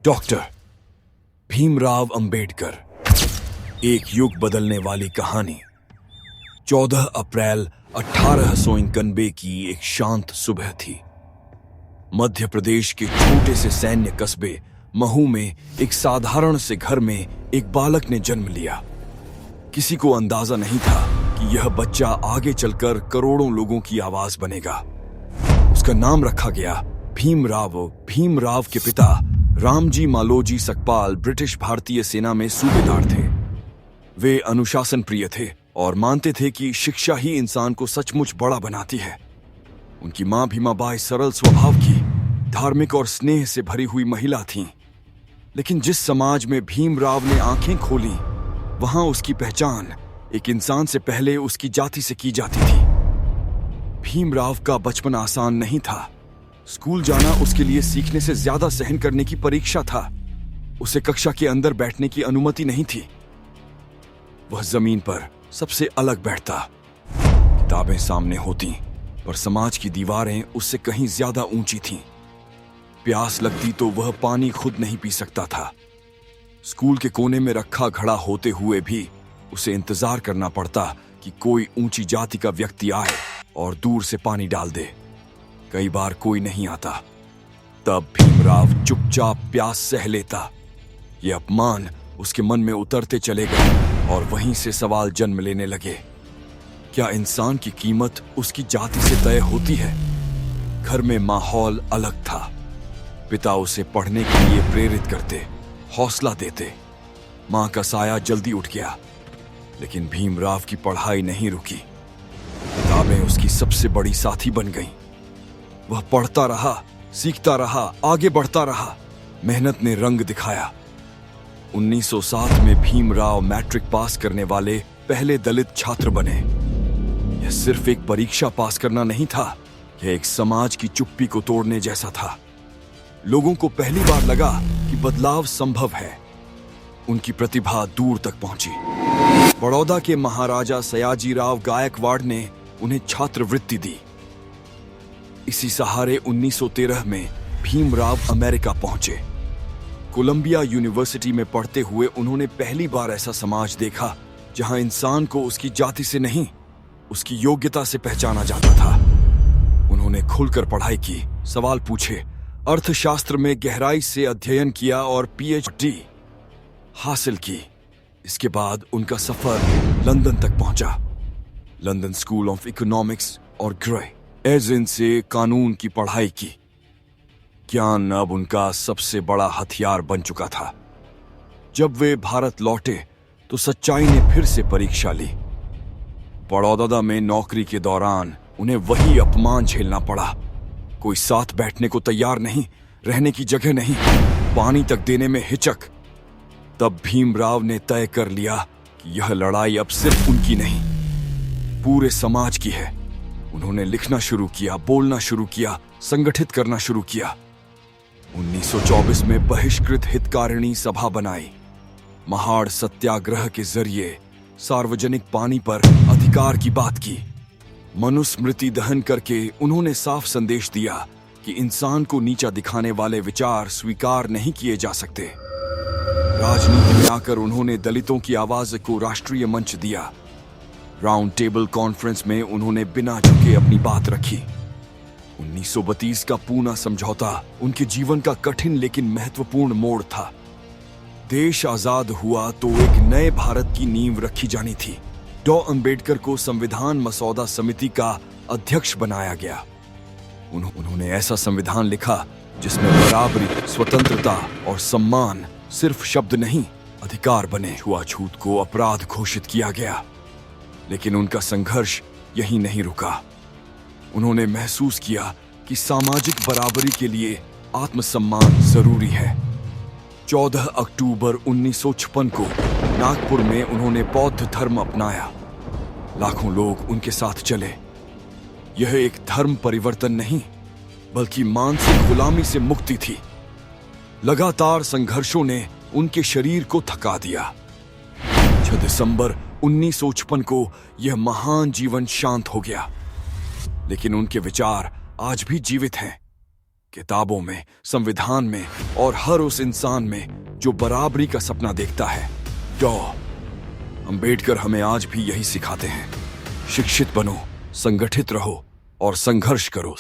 Doctor Bhimrao Ambedkar, एक युग बदलने वाली कहानी। 14 अप्रैल 1891 की एक शांत सुबह थी। मध्य प्रदेश के छोटे से सैन्य कस्बे महू में एक साधारण से घर में एक बालक ने जन्म लिया। किसी को अंदाजा नहीं था कि यह बच्चा आगे चलकर करोड़ों लोगों की आवाज बनेगा। उसका नाम रखा गया भीमराव। भीमराव के पिता रामजी मालोजी सकपाल ब्रिटिश भारतीय सेना में सूबेदार थे। वे अनुशासन प्रिय थे और मानते थे कि शिक्षा ही इंसान को सचमुच बड़ा बनाती है। उनकी मां भीमाबाई सरल स्वभाव की, धार्मिक और स्नेह से भरी हुई महिला थीं। लेकिन जिस समाज में भीमराव ने आंखें खोली, वहां उसकी पहचान एक इंसान से पहले उसकी जाति से की जाती थी। भीमराव का बचपन आसान नहीं था। स्कूल जाना उसके लिए सीखने से ज्यादा सहन करने की परीक्षा था। उसे कक्षा के अंदर बैठने की अनुमति नहीं थी। वह जमीन पर सबसे अलग बैठता। किताबें सामने होती, पर समाज की दीवारें उससे कहीं ज्यादा ऊंची थीं। प्यास लगती तो वह पानी खुद नहीं पी सकता था। स्कूल के कोने में रखा घड़ा होते हुए भी उसे इंतजार करना पड़ता कि कोई ऊंची जाति का व्यक्ति आए और दूर से पानी डाल दे। कई बार कोई नहीं आता, तब भीमराव चुपचाप प्यास सह लेता। ये अपमान उसके मन में उतरते चले गए और वहीं से सवाल जन्म लेने लगे। क्या इंसान की कीमत उसकी जाति से तय होती है? घर में माहौल अलग था। पिता उसे पढ़ने के लिए प्रेरित करते, हौसला देते। मां का साया जल्दी उठ गया, लेकिन भीमराव की पढ़ाई नहीं रुकी। किताबें उसकी सबसे बड़ी साथी बन गईं। वह पढ़ता रहा, सीखता रहा, आगे बढ़ता रहा। मेहनत ने रंग दिखाया। 1907 में भीमराव मैट्रिक पास करने वाले पहले दलित छात्र बने। यह सिर्फ एक परीक्षा पास करना नहीं था, यह एक समाज की चुप्पी को तोड़ने जैसा था। लोगों को पहली बार लगा कि बदलाव संभव है। उनकी प्रतिभा दूर तक पहुंची। बड़ौदा के महाराजा सयाजीराव गायकवाड़ ने उन्हें छात्रवृत्ति दी। इसी सहारे 1913 में भीमराव अमेरिका पहुंचे। कोलंबिया यूनिवर्सिटी में पढ़ते हुए उन्होंने पहली बार ऐसा समाज देखा जहां इंसान को उसकी जाति से नहीं, उसकी योग्यता से पहचाना जाता था। उन्होंने खुलकर पढ़ाई की, सवाल पूछे, अर्थशास्त्र में गहराई से अध्ययन किया और पीएचडी हासिल की। इसके बाद उनका सफर लंदन तक पहुंचा। लंदन स्कूल ऑफ इकोनॉमिक्स और ग्रे एजेंट से कानून की पढ़ाई की। ज्ञान अब उनका सबसे बड़ा हथियार बन चुका था। जब वे भारत लौटे तो सच्चाई ने फिर से परीक्षा ली। बड़ौदा में नौकरी के दौरान उन्हें वही अपमान झेलना पड़ा। कोई साथ बैठने को तैयार नहीं, रहने की जगह नहीं, पानी तक देने में हिचक। तब भीमराव ने तय कर लिया कि यह लड़ाई अब सिर्फ उनकी नहीं, पूरे समाज की है। उन्होंने लिखना शुरू किया, बोलना शुरू किया, संगठित करना शुरू किया। 1924 में बहिष्कृत हितकारिणी सभा बनाई। महाड़ सत्याग्रह के जरिए सार्वजनिक पानी पर अधिकार की बात की। मनुस्मृति दहन करके उन्होंने साफ संदेश दिया कि इंसान को नीचा दिखाने वाले विचार स्वीकार नहीं किए जा सकते। राजनीति में आकर उन्होंने दलितों की आवाज को राष्ट्रीय मंच दिया। राउंड टेबल कॉन्फ्रेंस में उन्होंने बिना झुके अपनी बात रखी। 1932 का पूना समझौता उनके जीवन का कठिन लेकिन महत्वपूर्ण मोड़ था। देश आजाद हुआ तो एक नए भारत की नींव रखी जानी थी। डॉ अंबेडकर को संविधान मसौदा समिति का अध्यक्ष बनाया गया। उन्होंने ऐसा संविधान लिखा जिसमें बराबरी, स्वतंत्रता और सम्मान सिर्फ शब्द नहीं, अधिकार बने। छुआछूत को अपराध घोषित किया गया। लेकिन उनका संघर्ष यहीं नहीं रुका। उन्होंने महसूस किया कि सामाजिक बराबरी के लिए आत्मसम्मान जरूरी है। 14 अक्टूबर 1956 को नागपुर में उन्होंने बौद्ध धर्म अपनाया। लाखों लोग उनके साथ चले। यह एक धर्म परिवर्तन नहीं, बल्कि मानसिक गुलामी से मुक्ति थी। लगातार संघर्षों ने उनके शरीर को थका दिया। 6 दिसंबर 1956 को यह महान जीवन शांत हो गया। लेकिन उनके विचार आज भी जीवित हैं। किताबों में, संविधान में और हर उस इंसान में जो बराबरी का सपना देखता है। डॉ. अंबेडकर हमें आज भी यही सिखाते हैं, शिक्षित बनो, संगठित रहो और संघर्ष करो।